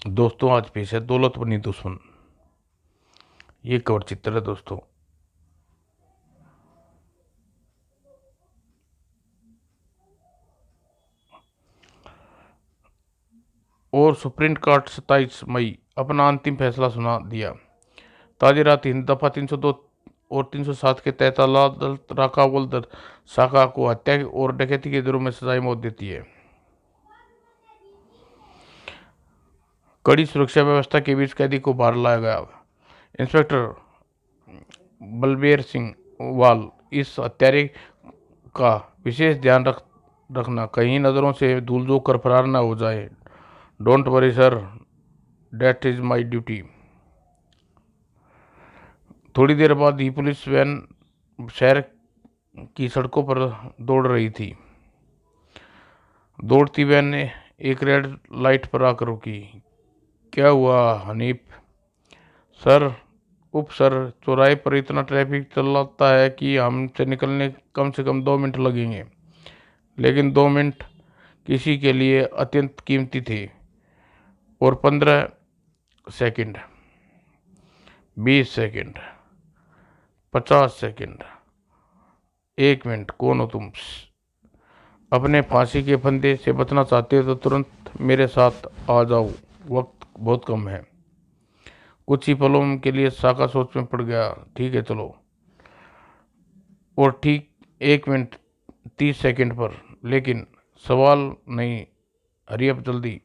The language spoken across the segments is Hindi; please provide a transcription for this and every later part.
दोस्तों आज पेश है दौलत बनी दुश्मन। ये कवर चित्र है दोस्तों। और सुप्रीम कोर्ट 27 मई अपना अंतिम फैसला सुना दिया। ताजी रात दफा 302 और 307 के तहत अदालत राका वोल्दर साका को हत्या और डकैती के जुर्म में सजाए मौत देती है। कड़ी सुरक्षा व्यवस्था के बीच कैदी को बाहर लाया गया। इंस्पेक्टर बलबीर सिंह वाल इस हत्यारे का विशेष ध्यान रखना, कहीं नज़रों से धूल धो कर फरार न हो जाए। Don't worry sir, that is my duty. थोड़ी देर बाद ही पुलिस वैन शहर की सड़कों पर दौड़ रही थी। दौड़ती वैन ने एक रेड लाइट पर आकर रुकी। क्या हुआ हनीफ? सर, सर, चौराहे पर इतना ट्रैफिक चलाता है कि हमसे निकलने कम से कम 2 मिनट लगेंगे। लेकिन 2 मिनट किसी के लिए अत्यंत कीमती थे। और 15 सेकंड, 20 सेकंड, 50 सेकंड, 1 मिनट, कौन हो तुम? अपने फांसी के फंदे से बचना चाहते हो तो तुरंत मेरे साथ आ जाओ, वक्त बहुत कम है। कुछ ही पलों के लिए साका सोच में पड़ गया। ठीक है चलो। और ठीक 1 मिनट 30 सेकंड पर, लेकिन सवाल नहीं, हरी अब जल्दी।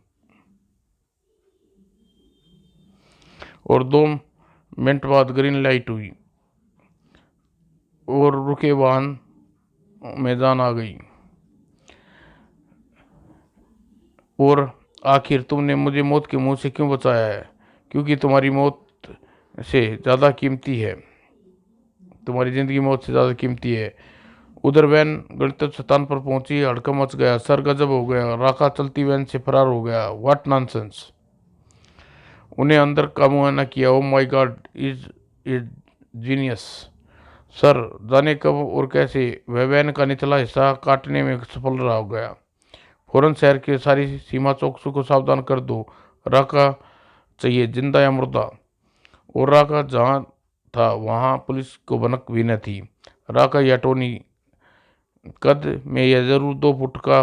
और 2 मिनट बाद ग्रीन लाइट हुई और रुके वाहन में जान आ गई। और आखिर तुमने मुझे मौत के मुंह से क्यों बचाया है? क्योंकि तुम्हारी मौत से ज़्यादा कीमती है, तुम्हारी ज़िंदगी मौत से ज़्यादा कीमती है। उधर वैन गंतव्य स्थान पर पहुंची, हड़कंप मच गया, सर गजब हो गया। राका चलती वैन से फरार हो गया। What nonsense. उन्हें अंदर का मुआयना किया। Oh my God, is is genius. Sir, जाने कब और कैसे वह वैन का निचला हिस्सा काटने में सफल रहा हो गया। फौरन शहर के सारी सीमा चौकसों को सावधान कर दो। राका चाहिए, जिंदा या मुर्दा। और राका जहाँ था वहाँ पुलिस को भनक भी न थी। राका या टोनी, कद में यह जरूर 2 फुट का,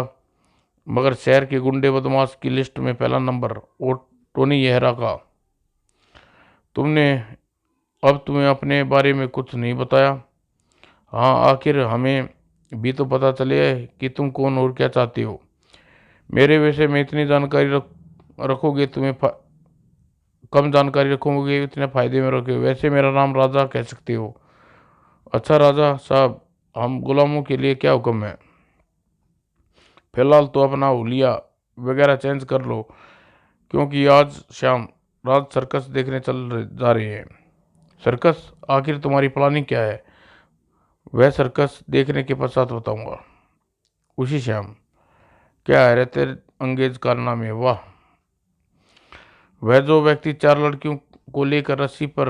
मगर शहर के गुंडे बदमाश की लिस्ट में पहला नंबर। और टोनी यह राका। तुमने अब तुम्हें अपने बारे में कुछ नहीं बताया। हाँ, आखिर हमें भी तो पता चले कि तुम कौन और क्या चाहते हो। मेरे विषय में इतनी जानकारी रखोगे तुम्हें कम जानकारी रखोगे इतने फायदे में रखोगे। वैसे मेरा नाम राजा कह सकते हो। अच्छा राजा साहब, हम गुलामों के लिए क्या हुक्म है? फिलहाल तो अपना हुलिया वगैरह चेंज कर लो, क्योंकि आज शाम रात सर्कस देखने जा रहे हैं। सर्कस? आखिर तुम्हारी प्लानिंग क्या है? वह सर्कस देखने के पश्चात बताऊंगा। उसी शाम? क्या है रहते अंगेज कारनामे में, वाह। वह जो व्यक्ति 4 लड़कियों को लेकर रस्सी पर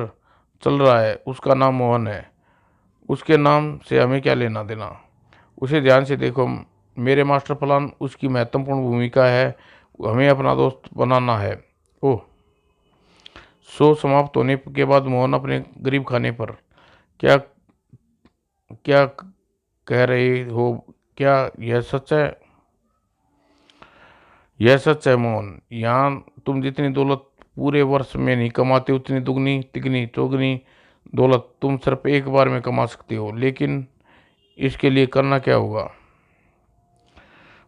चल रहा है, उसका नाम मोहन है। उसके नाम से हमें क्या लेना देना? उसे ध्यान से देखो। मेरे मास्टर प्लान उसकी महत्वपूर्ण भूमिका है। हमें अपना दोस्त बनाना है। ओह। शो समाप्त होने के बाद मोहन अपने गरीब खाने पर। क्या क्या कह रहे हो? क्या यह सच है? यह सच है मोहन। यहाँ तुम जितनी दौलत पूरे वर्ष में नहीं कमाते, उतनी दुगनी तिगनी चौगनी दौलत तुम सिर्फ एक बार में कमा सकते हो। लेकिन इसके लिए करना क्या होगा?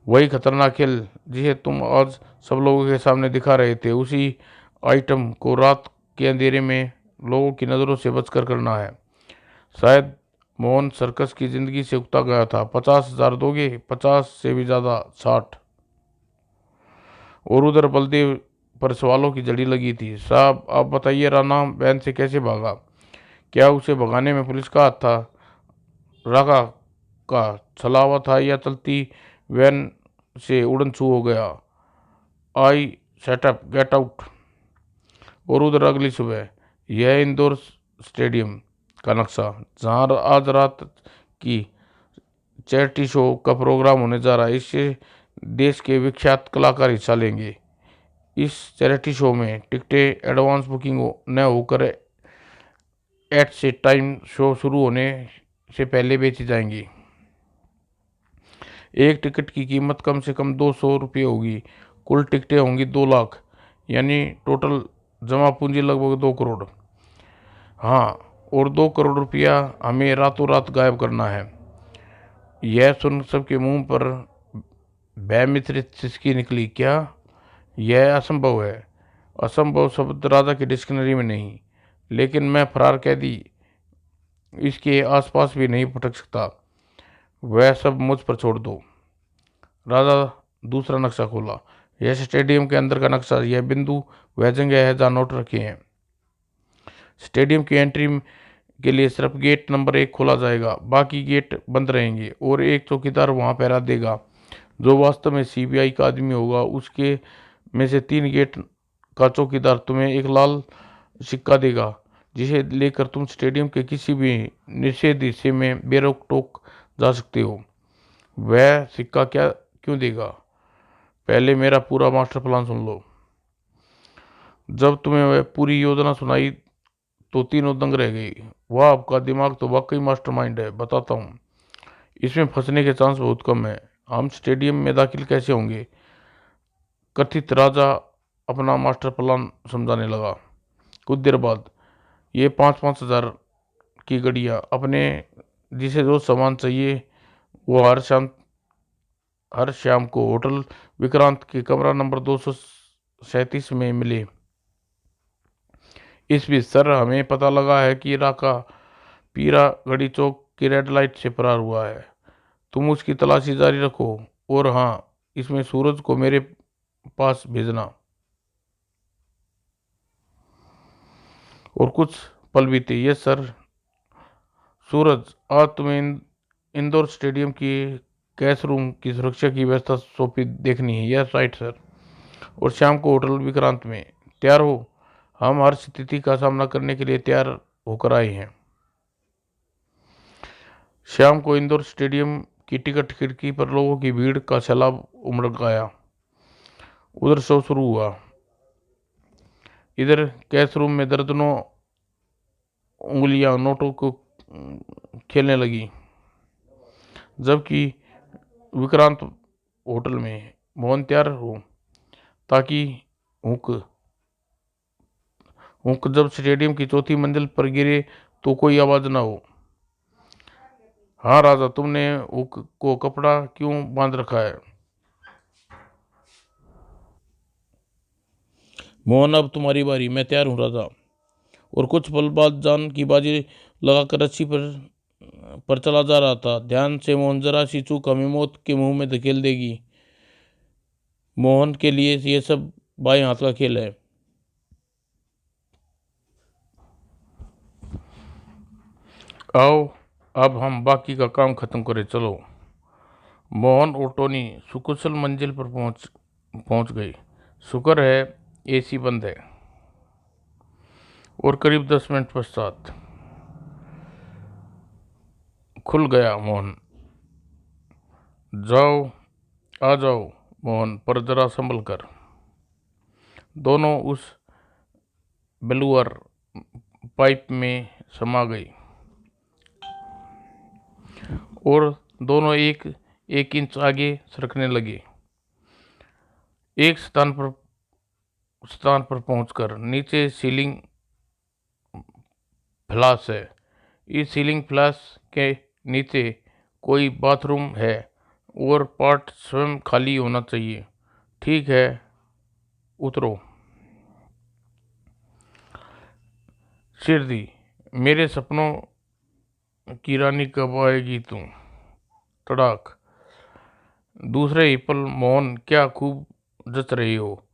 वही खतरनाक खेल जिसे तुम आज सब लोगों के सामने दिखा रहे थे, उसी आइटम को रात के अंधेरे में लोगों की नज़रों से बचकर करना है। शायद मोहन सर्कस की जिंदगी से उगता गया था। 50,000 दोगे? 50 से भी ज़्यादा, 60। और उधर बलदेव पर सवालों की जड़ी लगी थी। साहब आप बताइए, राणा वैन से कैसे भागा? क्या उसे भगाने में पुलिस का हाथ था? राका का छलावा था, या चलती वैन से उड़न छू हो गया? आई सेटअप, गेट आउट। और उधर अगली सुबह, यह इंदौर स्टेडियम का नक्शा, जहां आज रात की चैरिटी शो का प्रोग्राम होने जा रहा है। इससे देश के विख्यात कलाकार हिस्सा लेंगे। इस चैरिटी शो में टिकटें एडवांस बुकिंग न होकर एट से टाइम शो शुरू होने से पहले बेची जाएंगी। एक टिकट की कीमत कम से कम 200 रुपये होगी। कुल टिकटें होंगी 2 लाख, यानी टोटल जमा पूंजी लगभग 2 करोड़। हाँ, और 2 करोड़ रुपया हमें रातों रात गायब करना है। यह सुन सबके मुंह पर भय मिश्रित सिसकी निकली। क्या? यह असंभव है। असंभव शब्द राजा की डिक्शनरी में नहीं, लेकिन मैं फरार कैदी इसके आसपास भी नहीं भटक सकता। वह सब मुझ पर छोड़ दो। राजा दूसरा नक्शा खोला। यह स्टेडियम के अंदर का नक्शा। यह बिंदु वह जगह है जहाँ नोट रखे हैं। स्टेडियम की एंट्री के लिए सिर्फ गेट नंबर 1 खोला जाएगा, बाकी गेट बंद रहेंगे और एक चौकीदार वहां पहरा देगा जो वास्तव में सीबीआई का आदमी होगा। उसके में से 3 गेट का चौकीदार तुम्हें एक लाल सिक्का देगा, जिसे लेकर तुम स्टेडियम के किसी भी निषेध हिस्से में बेरोक टोक जा सकते हो। वह सिक्का क्यों देगा? पहले मेरा पूरा मास्टर प्लान सुन लो। जब तुम्हें वह पूरी योजना सुनाई तो तीनों दंग रह गई। वाह, आपका दिमाग तो वाकई मास्टरमाइंड है। बताता हूँ, इसमें फंसने के चांस बहुत कम है। हम स्टेडियम में दाखिल कैसे होंगे? कथित राजा अपना मास्टर प्लान समझाने लगा। कुछ देर बाद ये 5-5 हज़ार की गड़ियाँ अपने जिसे जो सामान चाहिए वो हर शाम को होटल विक्रांत के कमरा नंबर 237 में मिले। इस बीच सर, हमें पता लगा है कि राका पीरा गढ़ी चौक की रेड लाइट से फरार हुआ है। तुम उसकी तलाशी जारी रखो, और हाँ, इसमें सूरज को मेरे पास भेजना। और कुछ पल बीते। Yes sir. सूरज, आज तुम्हें इंदौर स्टेडियम की कैश रूम की सुरक्षा की व्यवस्था सौंपी देखनी है। Yes right sir. और शाम को होटल विक्रांत में तैयार हो। हम हर स्थिति का सामना करने के लिए तैयार होकर आए हैं। शाम को इंदौर स्टेडियम की टिकट खिड़की पर लोगों की भीड़ का सैलाब उमड़ गया। उधर शो शुरू हुआ। इधर कैश रूम में दर्जनों उंगलियां नोटों को खेलने लगी, जबकि विक्रांत होटल में मोहन तैयार हो ताकि हुक हुक जब स्टेडियम की चौथी मंजिल पर गिरे तो कोई आवाज ना हो। हाँ राजा, तुमने हुक को कपड़ा क्यों बांध रखा है? मोहन, अब तुम्हारी बारी। मैं तैयार हूँ राजा। और कुछ पल बाद जान की बाजी लगाकर रस्सी पर चला जा रहा था। ध्यान से मोहन, जरा सी चूक हमें मौत के मुंह में धकेल देगी। मोहन के लिए ये सब बाएं हाथ का खेल है। आओ, अब हम बाकी का काम खत्म करें, चलो। मोहन और टोनी सुकुशल मंजिल पर पहुंच गए। शुक्र है एसी बंद है। और करीब 10 मिनट पश्चात खुल गया। मोहन, जाओ, आ जाओ। मोहन, पर जरा संभल कर। दोनों उस ब्लूअर पाइप में समा गई और दोनों एक एक इंच आगे सरकने लगे। एक स्थान पर पहुंचकर नीचे सीलिंग फ्लैश है। इस सीलिंग फ्लैश के नीचे कोई बाथरूम है और पार्ट स्वयं खाली होना चाहिए। ठीक है, उतरो। सिरदी, मेरे सपनों की रानी कब आएगी तू? तड़ाक। दूसरे ही पल, मोहन, क्या खूब जच रही हो।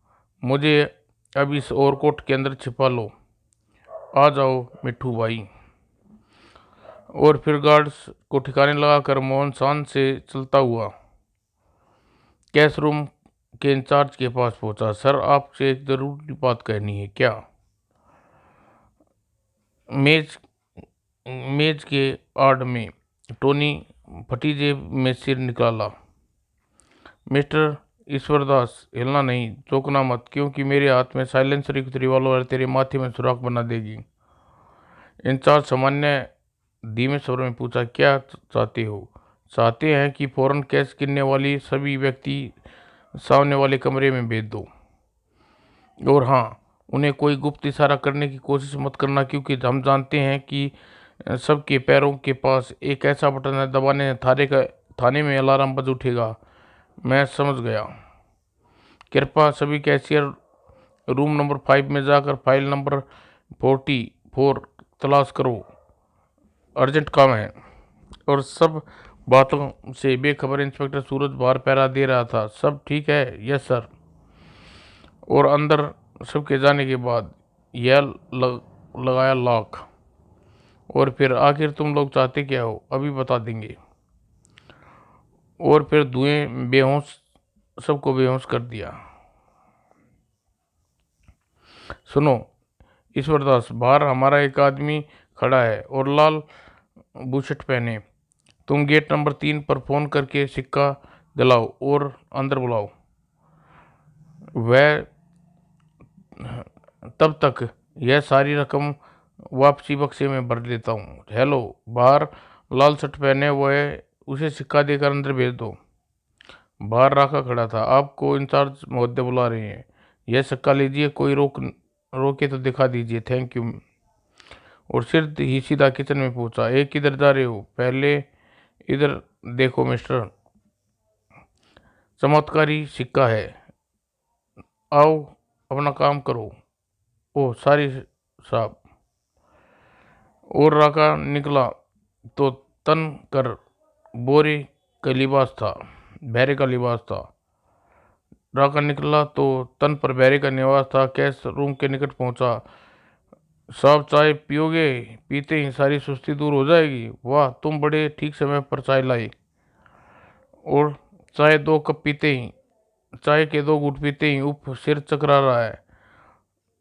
मुझे अब इस ओवरकोट के अंदर छिपा लो। आ जाओ मिट्ठू भाई। और फिर गार्ड्स को ठिकाने लगाकर मोहन शान से चलता हुआ कैश रूम के इंचार्ज के पास पहुंचा। सर, आपसे एक जरूरी बात कहनी है। क्या? मेज मेज के आड़ में टोनी फटी जेब में सिर निकाला। मिस्टर ईश्वरदास, हिलना नहीं, चौंकना मत, क्योंकि मेरे हाथ में साइलेंसर युक्त रिवॉल्वर तेरे माथे में सुराख बना देगी। इंचार्ज सामान्य धीमे स्वर में पूछा, क्या चाहते हो? चाहते हैं कि फौरन कैश गिनने वाली सभी व्यक्ति सामने वाले कमरे में भेज दो। और हाँ, उन्हें कोई गुप्त इशारा करने की कोशिश मत करना, क्योंकि हम जानते हैं कि सबके पैरों के पास एक ऐसा बटन है, दबाने थाने में अलार्म बज उठेगा। मैं समझ गया। कृपया सभी कैशियर रूम नंबर 5 में जाकर फाइल नंबर 44 तलाश करो, अर्जेंट काम है। और सब बातों से बेखबर इंस्पेक्टर सूरज बाहर पहरा दे रहा था। सब ठीक है? Yes sir. और अंदर सबके जाने के बाद यह लगाया लॉक। और फिर आखिर तुम लोग चाहते क्या हो? अभी बता देंगे। और फिर धुएं बेहोश सबको बेहोश कर दिया। सुनो ईश्वरदास, बाहर हमारा एक आदमी खड़ा है और लाल बुशर्ट पहने। तुम गेट नंबर 3 पर फोन करके सिक्का दिलाओ और अंदर बुलाओ। वह तब तक यह सारी रकम वापसी बक्से में भर देता हूँ। हेलो, बाहर लाल शर्ट पहने हुए उसे सिक्का देकर अंदर भेज दो। बाहर राका खड़ा था। आपको इंचार्ज महोदय बुला रहे हैं। यह सिक्का लीजिए, कोई रोके तो दिखा दीजिए। Thank you. और सिर ही सीधा किचन में पहुंचा। एक किधर जा रहे हो? पहले इधर देखो मिस्टर, चमत्कारी सिक्का है। आओ अपना काम करो। ओह सॉरी साहब। और राका निकला तो तन कर बोरे का लिबास था, बहरे का लिबास था। राका निकला तो तन पर बहरे का निवास था। कैश रूम के निकट पहुंचा। साहब चाय पियोगे? पीते ही सारी सुस्ती दूर हो जाएगी। वाह, तुम बड़े ठीक समय पर चाय लाई। और चाय 2 कप पीते ही, चाय के 2 घूंट पीते ही उफ, सिर चकरा रहा है।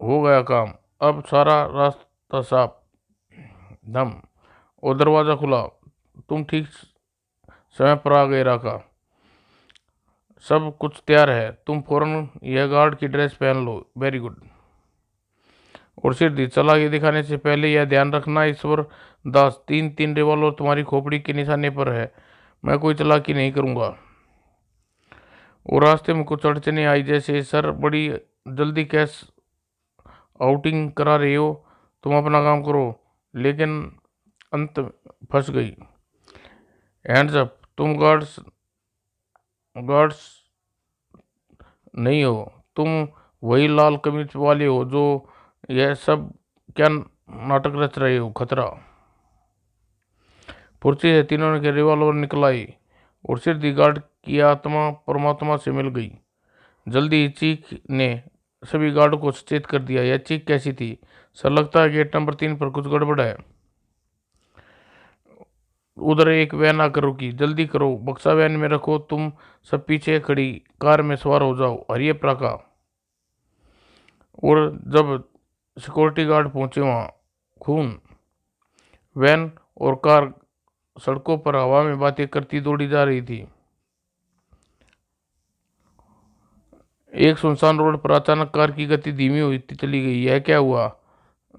हो गया काम, अब सारा रास्ता साफ। धम। और दरवाजा खुला। तुम ठीक समय पर आ गए राका। सब कुछ तैयार है, तुम फौरन यह गार्ड की ड्रेस पहन लो। Very good. और सिद्धि, चालाकी दिखाने से पहले यह ध्यान रखना ईश्वर दास, 3 रिवॉल्वर तुम्हारी खोपड़ी के निशाने पर है। मैं कोई चालाकी नहीं करूंगा। और रास्ते में कुछ अड़चने आई, जैसे सर बड़ी जल्दी कैश आउटिंग करा रहे हो, तुम अपना काम करो। लेकिन अंत फंस गई। Hands up. तुम गार्ड्स नहीं हो, तुम वही लाल कमीज वाले हो जो यह सब क्या नाटक रच रहे हो। खतरा। फुर्ती से तीनों ने रिवॉल्वर निकलाई और सिद्धि गार्ड की आत्मा परमात्मा से मिल गई। जल्दी ही चीख ने सभी गार्ड को सचेत कर दिया। यह चीख कैसी थी? सर, लगता है गेट नंबर 3 पर कुछ गड़बड़ है। उधर एक वैन आकर रुकी। जल्दी करो, बक्सा वैन में रखो। तुम सब पीछे खड़ी कार में सवार हो जाओ। हरिये प्राका। और जब सिक्योरिटी गार्ड पहुंचे वहां खून। वैन और कार सड़कों पर हवा में बातें करती दौड़ी जा रही थी। एक सुनसान रोड पर अचानक कार की गति धीमी हुई चली गई। यह क्या हुआ?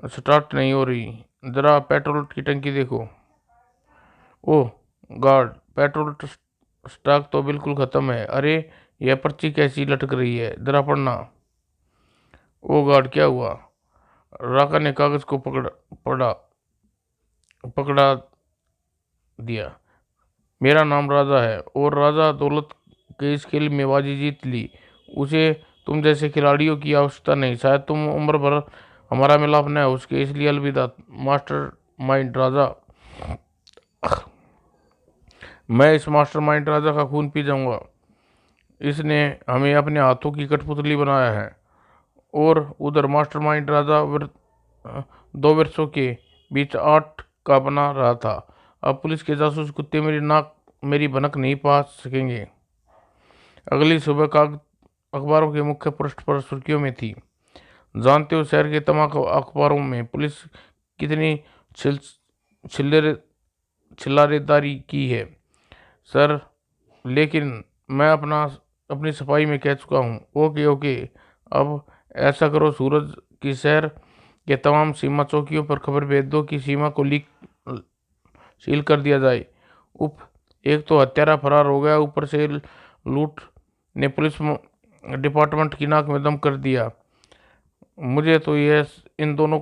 स्टार्ट नहीं हो रही। जरा पेट्रोल की टंकी देखो। ओह गार्ड, पेट्रोल स्टॉक तो बिल्कुल खत्म है। अरे, यह पर्ची कैसी लटक रही है? जरा पढ़ना। ओ गार्ड, क्या हुआ? राका ने कागज को पकड़ा दिया। मेरा नाम राजा है और राजा दौलत के इस खेल में बाजी जीत ली। उसे तुम जैसे खिलाड़ियों की आवश्यकता नहीं। शायद तुम उम्र भर हमारा मिलाप न हो उसके, इसलिए अलविदा मास्टर माइंड राजा। मैं इस मास्टर माइंड राजा का खून पी जाऊंगा। इसने हमें अपने हाथों की कठपुतली बनाया है। और उधर मास्टरमाइंड राजा 2 वर्षों के बीच 8 का बना रहा था। अब पुलिस के जासूस कुत्ते मेरी भनक नहीं पा सकेंगे। अगली सुबह का अखबारों के मुख्य पृष्ठ पर सुर्खियों में थी। जानते हो शहर के तमाम अखबारों में पुलिस कितनी छिल्लर छिल्लारेदारी की है सर, लेकिन मैं अपना अपनी सफाई में कह चुका हूँ। ओके ओके, अब ऐसा करो, सूरज की शहर के तमाम सीमा चौकियों पर खबर भेज दो कि सीमा को लीक सील कर दिया जाए। उप एक तो हत्यारा फरार हो गया, ऊपर से लूट ने पुलिस डिपार्टमेंट की नाक में दम कर दिया। मुझे तो ये इन दोनों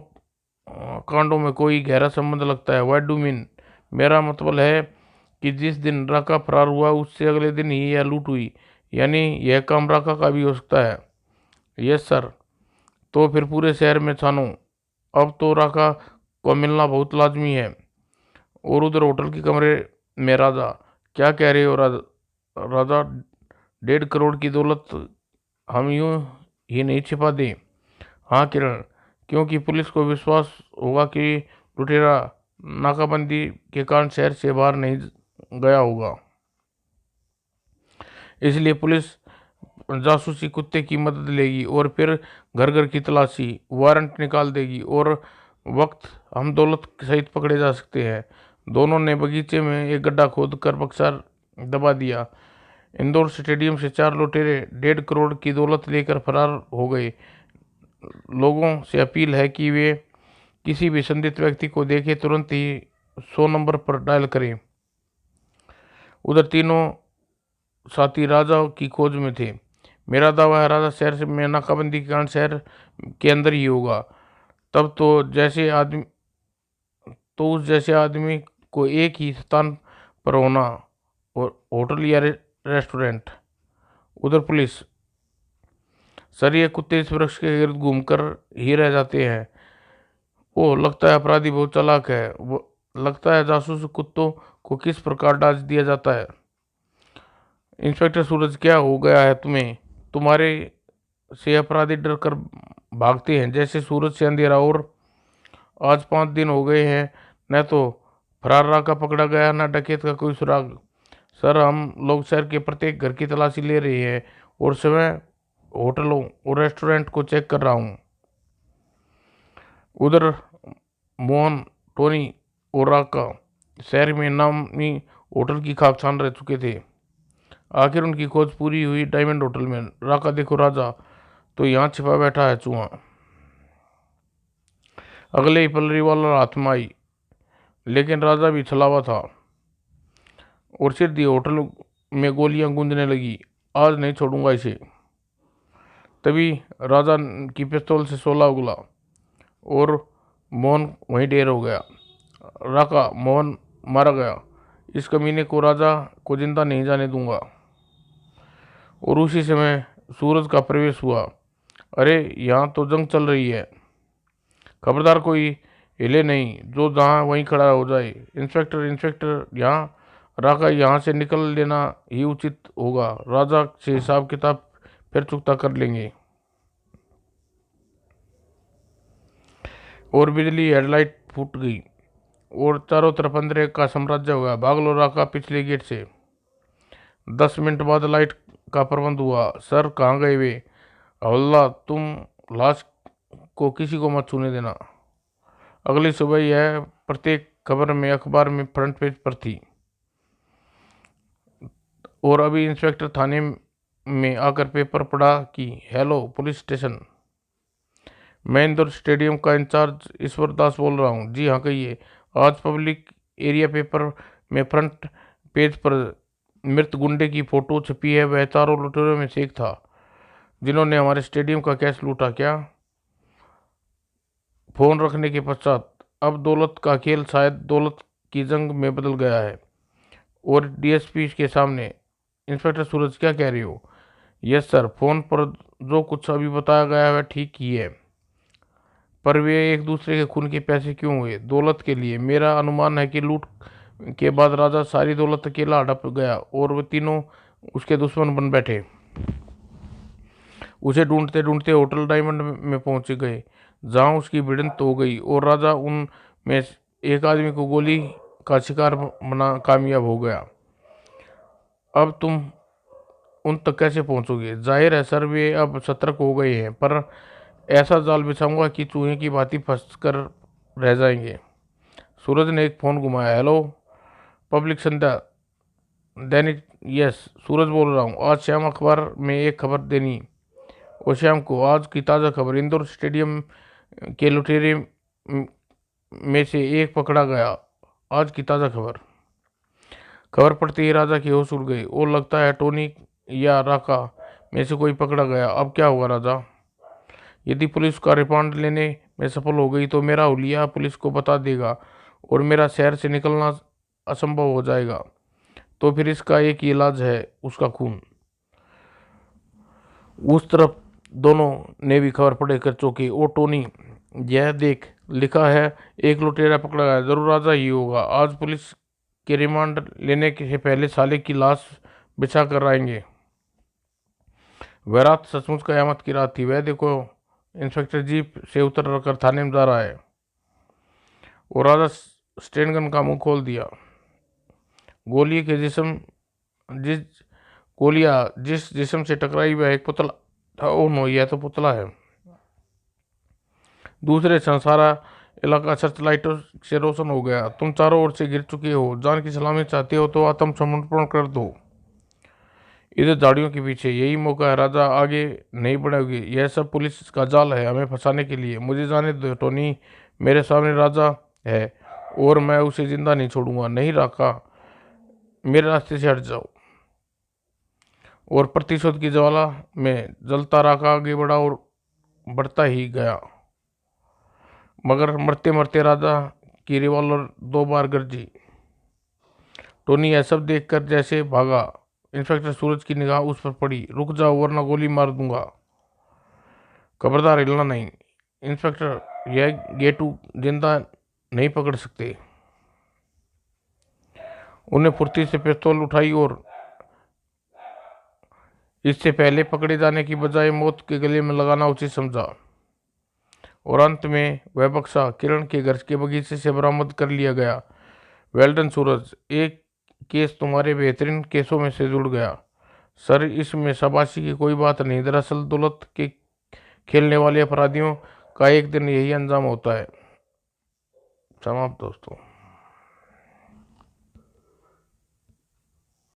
कांडों में कोई गहरा संबंध लगता है। What do mean? मेरा मतलब है कि जिस दिन राका फरार हुआ उससे अगले दिन ही यह लूट हुई, यानी यह काम राका का भी हो सकता है। Yes sir. तो फिर पूरे शहर में छानो। अब तो राका को मिलना बहुत लाजमी है। और उधर होटल के कमरे में राजा। क्या कह रहे हो राजा? राजा 1.5 करोड़ की दौलत हम यूं ही नहीं छिपा दें। हाँ किरण, क्योंकि पुलिस को विश्वास होगा कि लुटेरा नाकाबंदी के कारण शहर से बाहर नहीं गया होगा। इसलिए पुलिस जासूसी कुत्ते की मदद लेगी और फिर घर घर की तलाशी, वारंट निकाल देगी और वक्त हम दौलत सहित पकड़े जा सकते हैं। दोनों ने बगीचे में एक गड्ढा खोद कर बक्सा दबा दिया। इंदौर स्टेडियम से 4 लुटेरे 1.5 करोड़ की दौलत लेकर फरार हो गए। लोगों से अपील है कि वे किसी भी संदिग्ध व्यक्ति को देखे तुरंत ही 100 नंबर पर डायल करें। उधर तीनों साथी राजा की खोज में थे। मेरा दावा है राजा शहर से में नाकाबंदी के कारण शहर के अंदर ही होगा। तब तो उस जैसे आदमी को एक ही स्थान पर होना, और होटल या रेस्टोरेंट। उधर पुलिस। सर ये कुत्ते इस वृक्ष के गिर्द घूमकर ही रह जाते हैं। ओ, लगता है अपराधी बहुत चालाक है। वो लगता है जासूस कुत्तों को किस प्रकार डांच दिया जाता है। इंस्पेक्टर सूरज, क्या हो गया है तुम्हें? तुम्हारे से अपराधी डर कर भागते हैं जैसे सूरज से अंधेरा। और आज 5 दिन हो गए हैं, न तो फरार राका पकड़ा गया न डकैत का कोई सुराग। सर हम लोग शहर के प्रत्येक घर की तलाशी ले रहे हैं और समय होटलों और रेस्टोरेंट को चेक कर रहा हूँ। उधर मोहन, टोनी और राका शहर में नामी होटल की खाक छान रह चुके थे। आखिर उनकी खोज पूरी हुई डायमंड होटल में। राका देखो राजा तो यहाँ छिपा बैठा है चूहा। अगले ही पल रिवॉल्वर हाथ में आई, लेकिन राजा भी छलावा था और सिर दिए होटल में गोलियां गूंजने लगी। आज नहीं छोड़ूंगा इसे। तभी राजा की पिस्तौल से शोला उगला और मोहन वहीं ढेर हो गया। राका, मोहन मारा गया। इस कमीने को राजा को जिंदा नहीं जाने दूंगा। और उसी समय सूरज का प्रवेश हुआ। अरे यहाँ तो जंग चल रही है। खबरदार कोई हिले नहीं, जो जहाँ वहीं खड़ा हो जाए। इंस्पेक्टर इंस्पेक्टर, यहाँ राका यहाँ से निकल लेना ही उचित होगा। राजा से हिसाब किताब फिर चुकता कर लेंगे। और बिजली हेडलाइट फूट गई और चारों तरफ अंधेरे का साम्राज्य हो गया। भाग लो राका पिछले गेट से। 10 मिनट बाद लाइट का प्रबंध हुआ। सर कहाँ गए वे? हवल्ला, तुम लाश को किसी को मत छूने देना। अगली सुबह यह प्रत्येक खबर में अखबार में फ्रंट पेज पर थी। और अभी इंस्पेक्टर थाने में आकर पेपर पढ़ा कि हेलो पुलिस स्टेशन, मैं इंदौर स्टेडियम का इंचार्ज ईश्वर दास बोल रहा हूँ। जी हाँ कहिए। आज पब्लिक एरिया पेपर में फ्रंट पेज पर मृत गुंडे की फोटो छपी है। वह चारों लुटेरों में से एक था जिन्होंने हमारे स्टेडियम का कैश लूटा। क्या? फोन रखने के पश्चात अब दौलत का खेल शायद दौलत की जंग में बदल गया है। और डीएसपी के सामने, इंस्पेक्टर सूरज क्या कह रही हो? यस सर, फोन पर जो कुछ अभी बताया गया है वह ठीक ही है, पर वे एक दूसरे के खून के पैसे क्यों हुए? दौलत के लिए। मेरा अनुमान है कि लूट के बाद राजा सारी दौलत अकेला हड़प गया और वे तीनों उसके दुश्मन बन बैठे। उसे ढूंढते ढूंढते होटल डायमंड में पहुंच गए, जहां उसकी भिड़ंत हो गई और राजा उन में एक आदमी को गोली का शिकार बना कामयाब हो गया। अब तुम उन तक कैसे पहुंचोगे? जाहिर है सर, वे अब सतर्क हो गए हैं, पर ऐसा जाल बिछाऊंगा कि चूहे की भांति फंस कर रह जाएंगे। सूरज ने एक फोन घुमाया। हेलो पब्लिक संध्या, दैनिक यस सूरज बोल रहा हूँ। आज शाम अखबार में एक खबर देनी। और शाम को आज की ताज़ा खबर, इंदौर स्टेडियम के लुटेरे में से एक पकड़ा गया। आज की ताज़ा खबर। खबर पड़ते ही राजा की होश उड़ गई और लगता है टोनी या राका में से कोई पकड़ा गया। अब क्या होगा राजा? यदि पुलिस का रिमांड लेने में सफल हो गई तो मेरा हुलिया पुलिस को बता देगा और मेरा शहर से निकलना असंभव हो जाएगा। तो फिर इसका एक ही इलाज है, उसका खून। उस तरफ दोनों ने भी खबर पढ़े कर चौंके। ओ टोनी, यह देख, लिखा है एक लुटेरा पकड़ा गया, जरूर राजा ही होगा। आज पुलिस के रिमांड लेने के पहले साले की लाश बिछा कर आएंगे। वह रात सचमुच कयामत की रात थी। वह देखो, इंस्पेक्टर जीप से उतर कर थाने में जा रहा है। और राजा स्टेनगन का मुंह खोल दिया। गोली के जिस्म जिस गोलियां जिस जिस्म से टकराई वह एक पुतला था। ओ नो, यह तो पुतला है। दूसरे क्षण सारा इलाका सर्च लाइटों से रोशन हो गया। तुम चारों ओर से गिर चुके हो। जान की सलामी चाहते हो तो आत्मसमर्पण कर दो। इधर झाड़ियों के पीछे यही मौका है। राजा आगे नहीं बढ़ोगे। यह सब पुलिस का जाल है हमें फंसाने के लिए। मुझे जाने दो टोनी, मेरे सामने राजा है और मैं उसे जिंदा नहीं छोड़ूंगा। नहीं राका, मेरे रास्ते से हट जाओ। और प्रतिशोध की ज्वाला में जलता राका आगे बढ़ा और बढ़ता ही गया। मगर मरते मरते राजा की रिवॉल्वर 2 बार गरजी। टोनी यह सब देखकर जैसे भागा। इंस्पेक्टर सूरज की निगाह उस पर पड़ी। रुक जाओ वरना गोली मार दूंगा। खबरदार हिलना नहीं। इंस्पेक्टर, यह गेटू जिंदा नहीं पकड़ सकते। उन्हें फुर्ती से पिस्तौल उठाई और इससे पहले पकड़े जाने की बजाय मौत के गले में लगाना उचित समझा। और अंत में वह बक्सा किरण के घर के बगीचे से बरामद कर लिया गया। वेल्डन सूरज, एक केस तुम्हारे बेहतरीन केसों में से जुड़ गया। सर, इसमें शाबाशी की कोई बात नहीं। दरअसल दौलत के खेलने वाले अपराधियों का एक दिन यही अंजाम होता है। समाप्त दोस्तों।